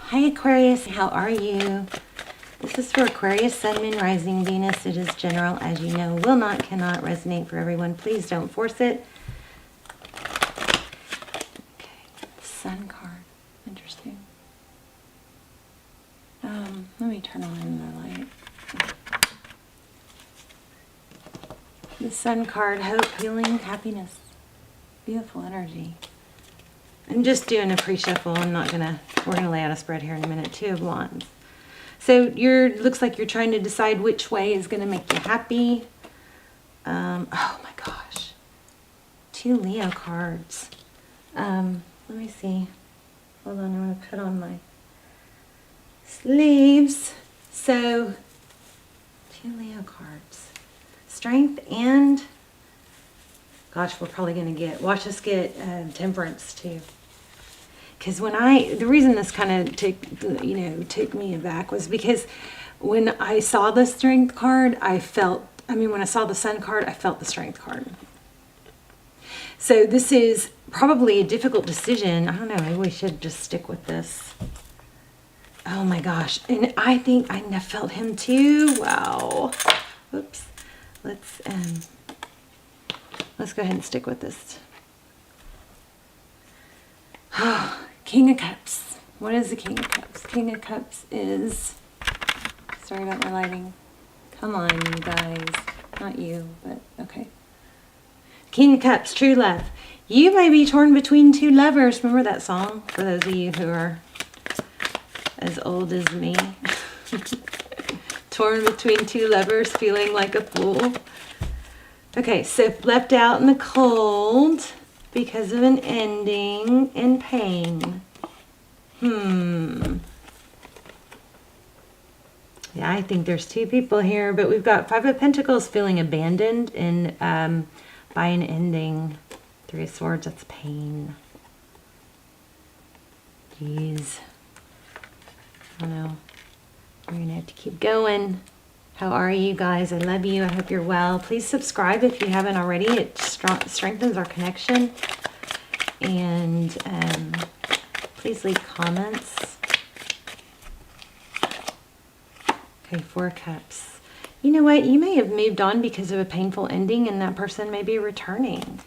Hi Aquarius, how are you? This is for Aquarius, Sun, Moon, Rising, Venus. It is general, as you know, will not, cannot resonate for everyone. Please don't force it. Okay, Sun card. Interesting. Let me turn on the light. The Sun card, hope, healing, happiness. Beautiful energy. I'm just doing a pre-shuffle. We're gonna lay out a spread here in a minute. Two of Wands. So looks like you're trying to decide which way is gonna make you happy. Oh my gosh. Two Leo cards. Let me see. Hold on, I'm gonna put on my sleeves. So, two Leo cards. Strength and, gosh, we're probably gonna watch us get Temperance too. Because the reason this kind of took me aback was because when I saw the Strength card, when I saw the Sun card, I felt the Strength card. So this is probably a difficult decision. I don't know, maybe we should just stick with this. Oh my gosh, and I think I felt him too. Wow. Oops. Let's go ahead and stick with this. King of Cups. What is the King of Cups? King of Cups is, sorry about my lighting. Come on, you guys. Not you, but okay. King of Cups, true love. You may be torn between two lovers. Remember that song? For those of you who are as old as me. Torn between two lovers, feeling like a fool. Okay, so left out in the cold because of an ending and pain. Yeah, I think there's two people here, but we've got Five of Pentacles feeling abandoned and by an ending. Three of Swords, that's pain. Jeez. I don't know. We're going to have to keep going. How are you guys? I love you. I hope you're well. Please subscribe if you haven't already. It strengthens our connection. And please leave comments. Okay, Four of Cups. You know what? You may have moved on because of a painful ending and that person may be returning.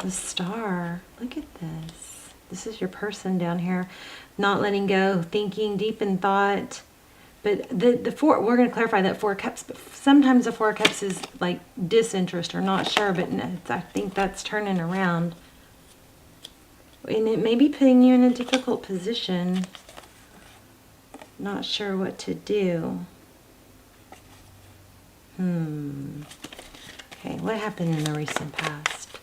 The Star. Look at this. This is your person down here. Not letting go, thinking deep in thought. But the four, we're going to clarify that Four of Cups, but sometimes the Four of Cups is like disinterest or not sure, but I think that's turning around. And it may be putting you in a difficult position. Not sure what to do. Okay, what happened in the recent past?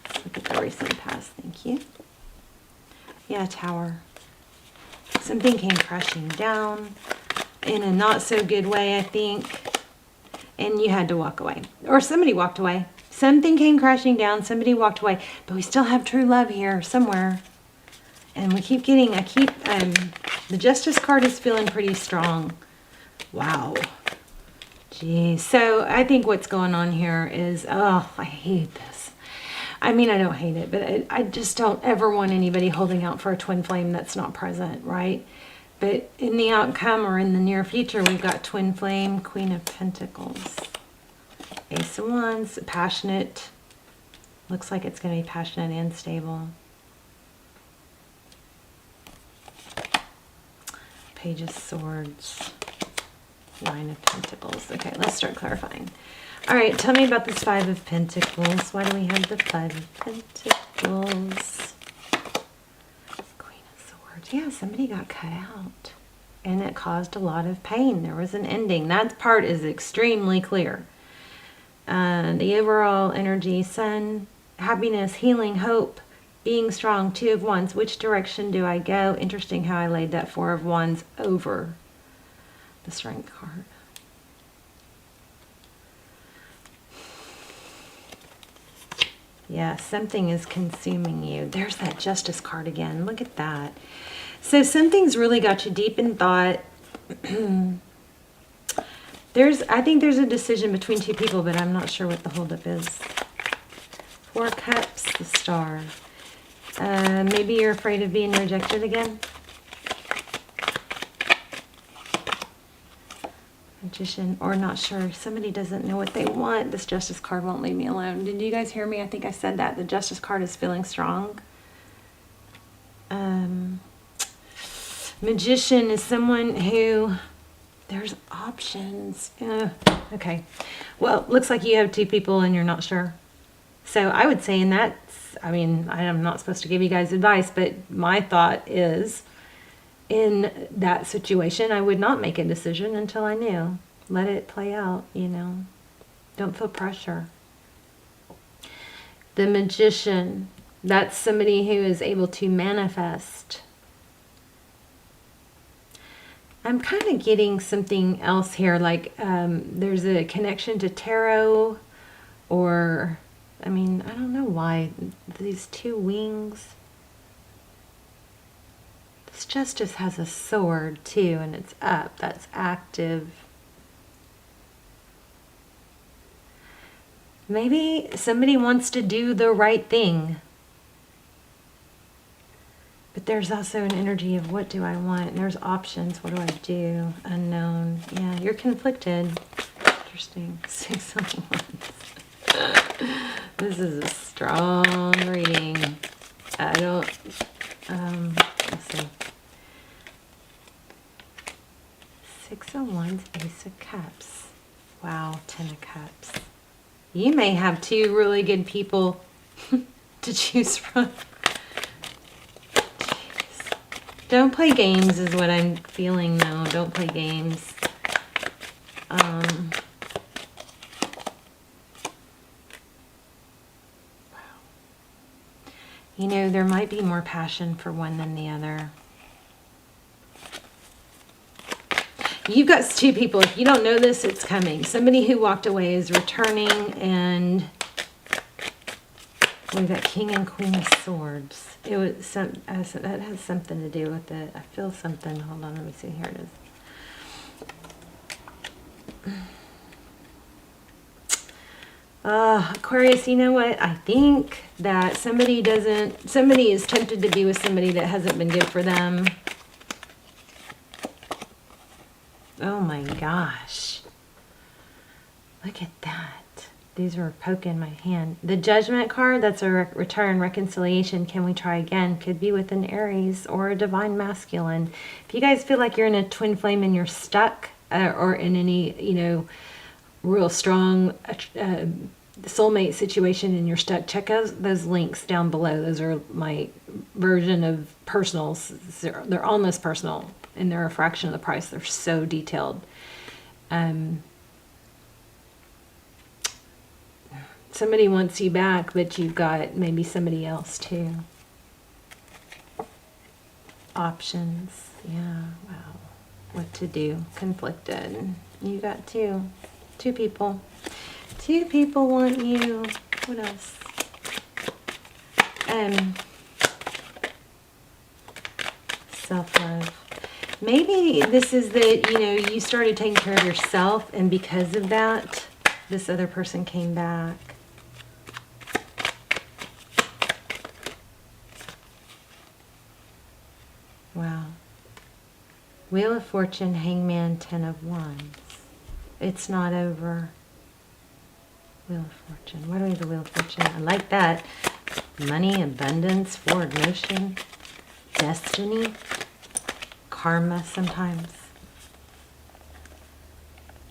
Let's look at the recent past, thank you. Yeah, Tower. Something came crashing down in a not so good way, I think. And you had to walk away. Or somebody walked away. Something came crashing down, somebody walked away. But we still have true love here somewhere. And we keep getting, the Justice card is feeling pretty strong. Wow. Geez. So I think what's going on here is, oh, I hate this. I mean, I don't hate it, but I just don't ever want anybody holding out for a twin flame that's not present, right? But in the outcome or in the near future, we've got twin flame, Queen of Pentacles, Ace of Wands, passionate. Looks like it's going to be passionate and stable. Page of Swords, Nine of Pentacles. Okay, let's start clarifying. All right, tell me about this Five of Pentacles. Why do we have the Five of Pentacles? Queen of Swords. Yeah, somebody got cut out. And it caused a lot of pain. There was an ending. That part is extremely clear. The overall energy, Sun, happiness, healing, hope, being strong, Two of Wands. Which direction do I go? Interesting how I laid that Four of Wands over the Strength card. Yeah, something is consuming you. There's that Justice card again. Look at that. So something's really got you deep in thought. I think there's a decision between two people, but I'm not sure what the holdup is. Four of Cups, the Star. Maybe you're afraid of being rejected again. Magician, or not sure. Somebody doesn't know what they want. This Justice card won't leave me alone. Did you guys hear me? I think I said that. The Justice card is feeling strong. Magician is someone who, there's options. Okay. Well, looks like you have two people and you're not sure. So I would say in that, I mean, I'm not supposed to give you guys advice, but my thought is, in that situation, I would not make a decision until I knew. Let it play out, you know. Don't feel pressure. The Magician, that's somebody who is able to manifest. I'm kind of getting something else here, like there's a connection to tarot, or, I mean, I don't know why these two wings. This Justice has a sword too, and it's up. That's active. Maybe somebody wants to do the right thing. But there's also an energy of, what do I want? And there's options. What do I do? Unknown. Yeah, you're conflicted. Interesting. 6 of Wands. This is a strong reading. I don't... let's see. 6 of Wands, Ace of Cups. Wow, 10 of Cups. You may have two really good people to choose from. Jeez. Don't play games is what I'm feeling though. Don't play games. Wow. You know, there might be more passion for one than the other. You've got two people. If you don't know this, it's coming. Somebody who walked away is returning, and we've got King and Queen of Swords. It was that has something to do with it. I feel something. Hold on, let me see. Here it is. Aquarius, you know what? I think that somebody is tempted to be with somebody that hasn't been good for them. Oh my gosh. Look at that. These are poking my hand. The Judgment card, that's a return, reconciliation. Can we try again? Could be with an Aries or a Divine Masculine. If you guys feel like you're in a twin flame and you're stuck, or in any, you know, real strong soulmate situation and you're stuck, check out those links down below. Those are my version of personals. They're almost personal, and they're a fraction of the price. They're so detailed. Somebody wants you back, but you've got maybe somebody else too. Options. Yeah, wow. What to do. Conflicted. You got two people. Two people want you. What else? Self-love. Maybe this is that, you know, you started taking care of yourself, and because of that, this other person came back. Wow. Wheel of Fortune, Hangman, 10 of Wands. It's not over. Wheel of Fortune. What do we have the Wheel of Fortune? I like that. Money, abundance, forward motion, destiny, karma sometimes.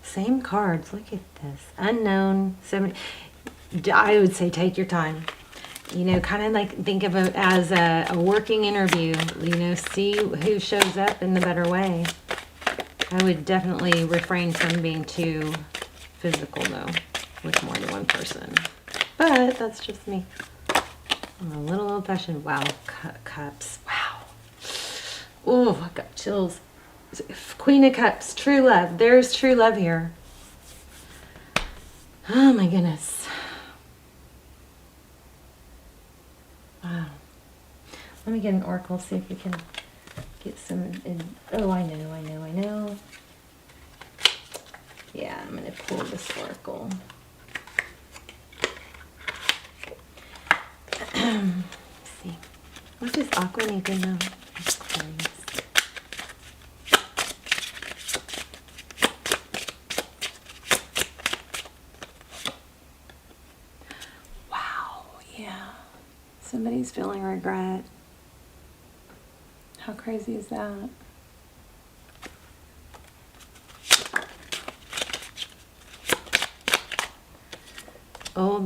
Same cards. Look at this. Unknown. I would say take your time. You know, kind of like think of it as a working interview. You know, see who shows up in the better way. I would definitely refrain from being too physical, though, with more than one person. But that's just me. I'm a little old-fashioned. Wow, cups. Wow. Oh, I got chills. Queen of Cups, true love. There's true love here. Oh, my goodness. Wow. Let me get an oracle, see if we can get some... Oh, I know. Yeah, I'm going to pull this oracle. Let's see. What does Aqua need to know? Aquarius. Wow, yeah. Somebody's feeling regret. How crazy is that?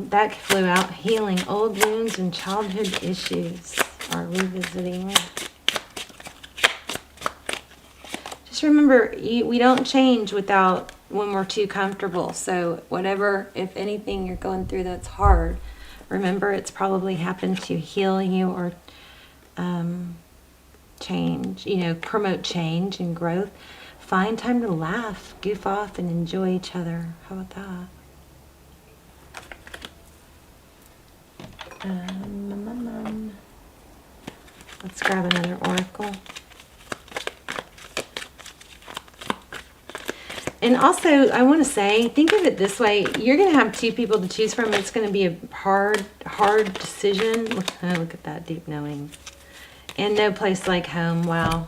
That flew out. Healing old wounds and childhood issues are revisiting. Just remember, we don't change when we're too comfortable. So whatever, if anything you're going through that's hard, remember it's probably happened to heal you or change, promote change and growth. Find time to laugh, goof off, and enjoy each other. How about that? Let's grab another oracle. And also, I want to say, think of it this way. You're going to have two people to choose from. It's going to be a hard decision. Look at that deep knowing. And no place like home. Wow.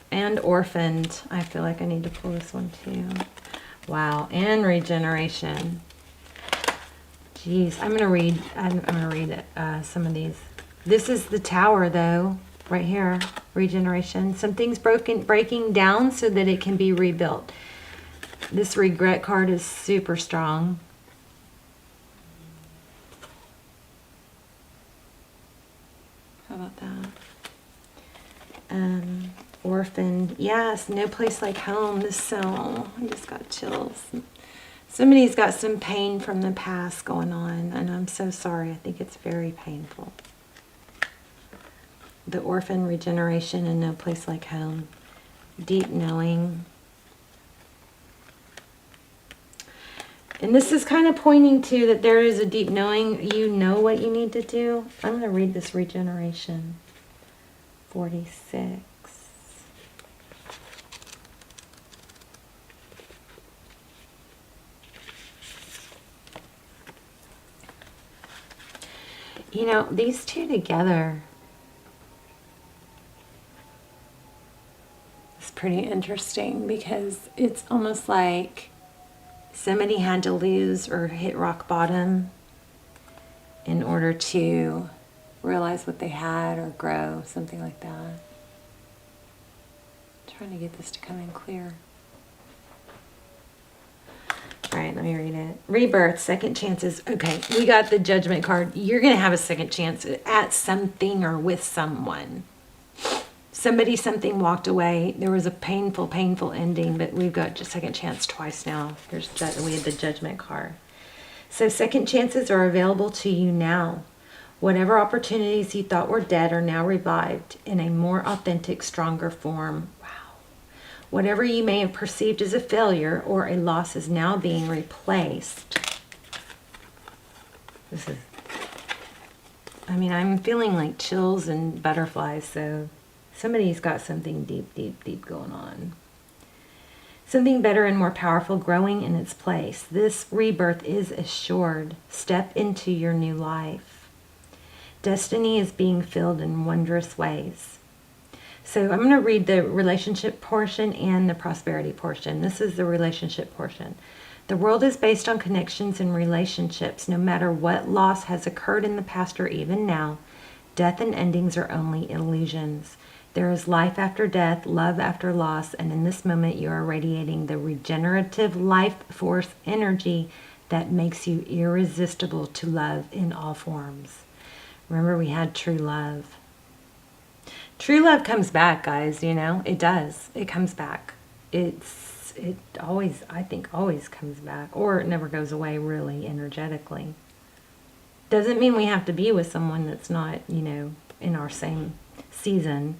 And orphaned. I feel like I need to pull this one too. Wow. And regeneration. Jeez. I'm going to read some of these. This is the Tower, though. Right here. Regeneration. Something's breaking down so that it can be rebuilt. This regret card is super strong. How about that? Orphaned. Yes, no place like home. I just got chills. Somebody's got some pain from the past going on, and I'm so sorry. I think it's very painful. The orphan, regeneration, and no place like home. Deep knowing. And this is kind of pointing to that there is a deep knowing. You know what you need to do. I'm going to read this regeneration. 46. These two together. Pretty interesting because it's almost like somebody had to lose or hit rock bottom in order to realize what they had or grow, something like that. I'm trying to get this to come in clear. All right, let me read it. Rebirth, second chances. Okay, we got the Judgment card. You're going to have a second chance at something or with someone. Something walked away. There was a painful ending, but we've got just second chance twice now. We had the Judgment card. So second chances are available to you now. Whatever opportunities you thought were dead are now revived in a more authentic, stronger form. Wow. Whatever you may have perceived as a failure or a loss is now being replaced. I'm feeling like chills and butterflies, so somebody's got something deep going on. Something better and more powerful growing in its place. This rebirth is assured. Step into your new life. Destiny is being filled in wondrous ways. So I'm going to read the relationship portion and the prosperity portion. This is the relationship portion. The world is based on connections and relationships. No matter what loss has occurred in the past or even now, death and endings are only illusions. There is life after death, love after loss, and in this moment you are radiating the regenerative life force energy that makes you irresistible to love in all forms. Remember, we had true love. True love comes back, guys, it does. It comes back. It always, I think, always comes back, or it never goes away really energetically. Doesn't mean we have to be with someone that's not, in our same season.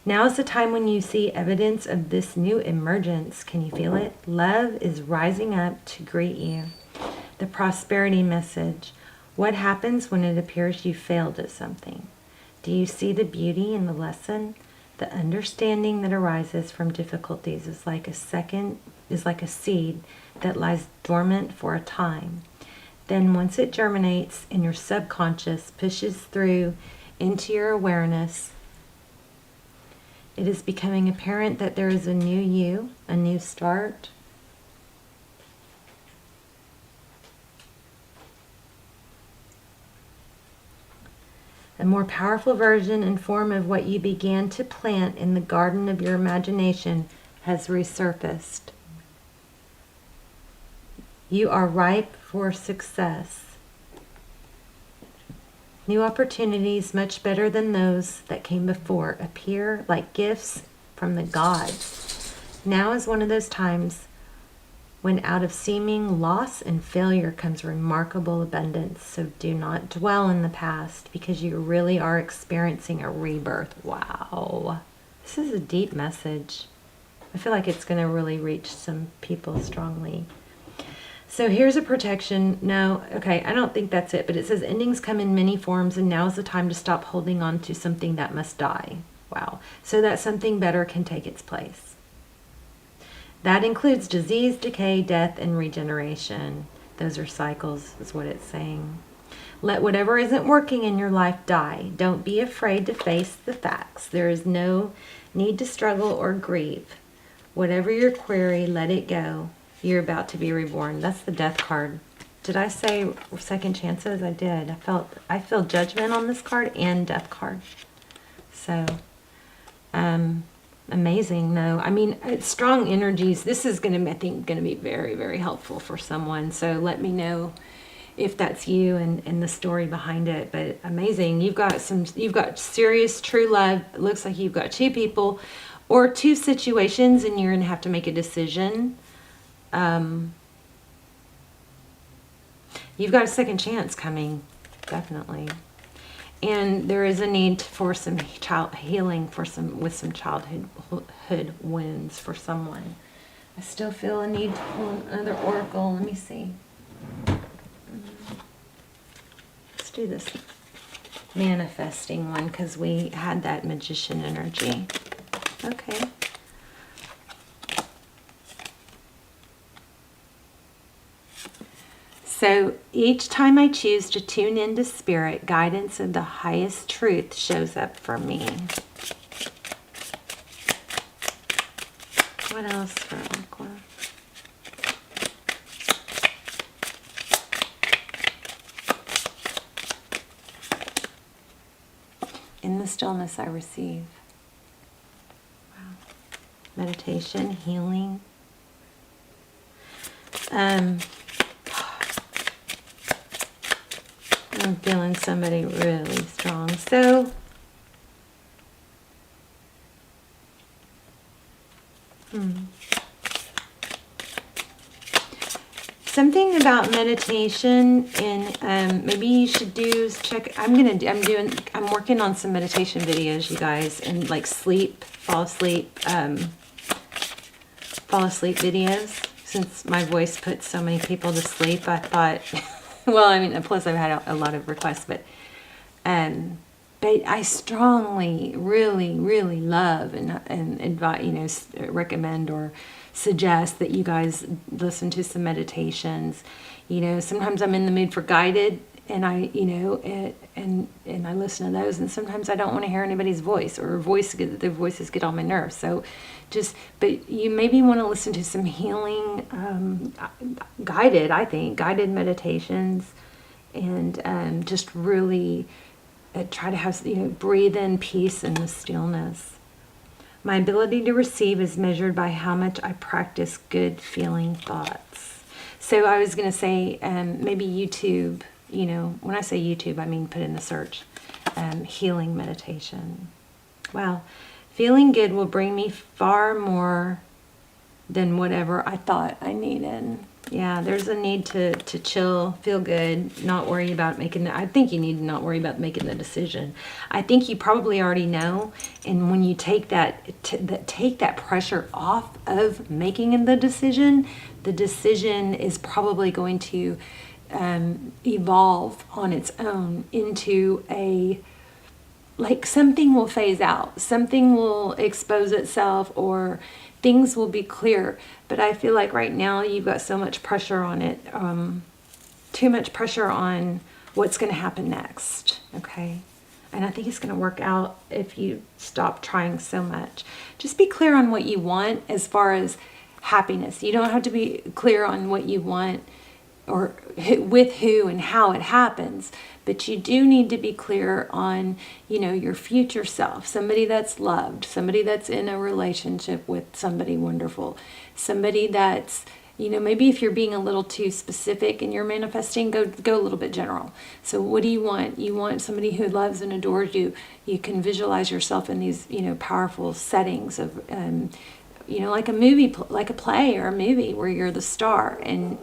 Now is the time when you see evidence of this new emergence. Can you feel it? Love is rising up to greet you. The prosperity message. What happens when it appears you failed at something? Do you see the beauty in the lesson? The understanding that arises from difficulties is like a seed that lies dormant for a time. Then once it germinates in your subconscious, pushes through into your awareness. It is becoming apparent that there is a new you, a new start. A more powerful version and form of what you began to plant in the garden of your imagination has resurfaced. You are ripe for success. New opportunities, much better than those that came before, appear like gifts from the gods. Now is one of those times when out of seeming loss and failure comes remarkable abundance. So do not dwell in the past, because you really are experiencing a rebirth. Wow. This is a deep message. I feel like it's going to really reach some people strongly. So here's a protection. No, okay, I don't think that's it, but it says endings come in many forms, and now is the time to stop holding on to something that must die. Wow. So that something better can take its place. That includes disease, decay, death, and regeneration. Those are cycles, is what it's saying. Let whatever isn't working in your life die. Don't be afraid to face the facts. There is no need to struggle or grieve. Whatever your query, let it go. You're about to be reborn. That's the death card. Did I say second chances? I did. I feel judgment on this card and death card. So, amazing. No, I mean, it's strong energies. This is going to, I think, going to be very, very helpful for someone. So let me know if that's you and the story behind it. But amazing. You've got serious true love. It looks like you've got two people or two situations, and you're going to have to make a decision. You've got a second chance coming, definitely. And there is a need for some child healing with some childhood wounds for someone. I still feel a need to pull another oracle. Let me see. Let's do this manifesting one, because we had that magician energy. Okay. So each time I choose to tune into spirit, guidance of the highest truth shows up for me. What else for Aqua? In the stillness I receive. Wow. Meditation, healing. I'm feeling somebody really strong. So, something about meditation, and maybe you should check. I'm working on some meditation videos, you guys, and like fall asleep videos. Since my voice puts so many people to sleep, I thought. Well, I mean, plus I've had a lot of requests, but I strongly, really, really love and advise, recommend or suggest that you guys listen to some meditations. Sometimes I'm in the mood for guided, and I listen to those, and sometimes I don't want to hear anybody's voice, or their voices get on my nerves. So but you maybe want to listen to some healing, guided meditations, and just really try to have, breathe in peace and the stillness. My ability to receive is measured by how much I practice good feeling thoughts. So I was going to say, maybe YouTube, when I say YouTube, I mean put in the search, healing meditation. Wow. Feeling good will bring me far more than whatever I thought I needed. Yeah, there's a need to chill, feel good, not worry about I think you need to not worry about making the decision. I think you probably already know, and when you take that pressure off of making the decision is probably going to evolve on its own into something will phase out, something will expose itself, or things will be clear. But I feel like right now you've got so much pressure on it, too much pressure on what's going to happen next, okay? And I think it's going to work out if you stop trying so much. Just be clear on what you want as far as happiness. You don't have to be clear on what you want or with who and how it happens, but you do need to be clear on, you know, your future self, somebody that's loved, somebody that's in a relationship with somebody wonderful, somebody that's, you know, maybe if you're being a little too specific and you're manifesting, go a little bit general. So what do you want? You want somebody who loves and adores you. You can visualize yourself in these, you know, powerful settings of, you know, like a movie, like a play or a movie where you're the star, and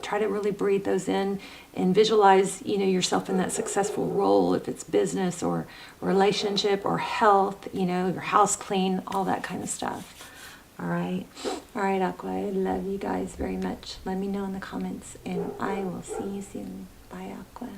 try to really breathe those in and visualize, you know, yourself in that successful role, if it's business or relationship or health, you know, your house clean, all that kind of stuff. All right, Aqua, I love you guys very much. Let me know in the comments, and I will see you soon. Bye, Aqua.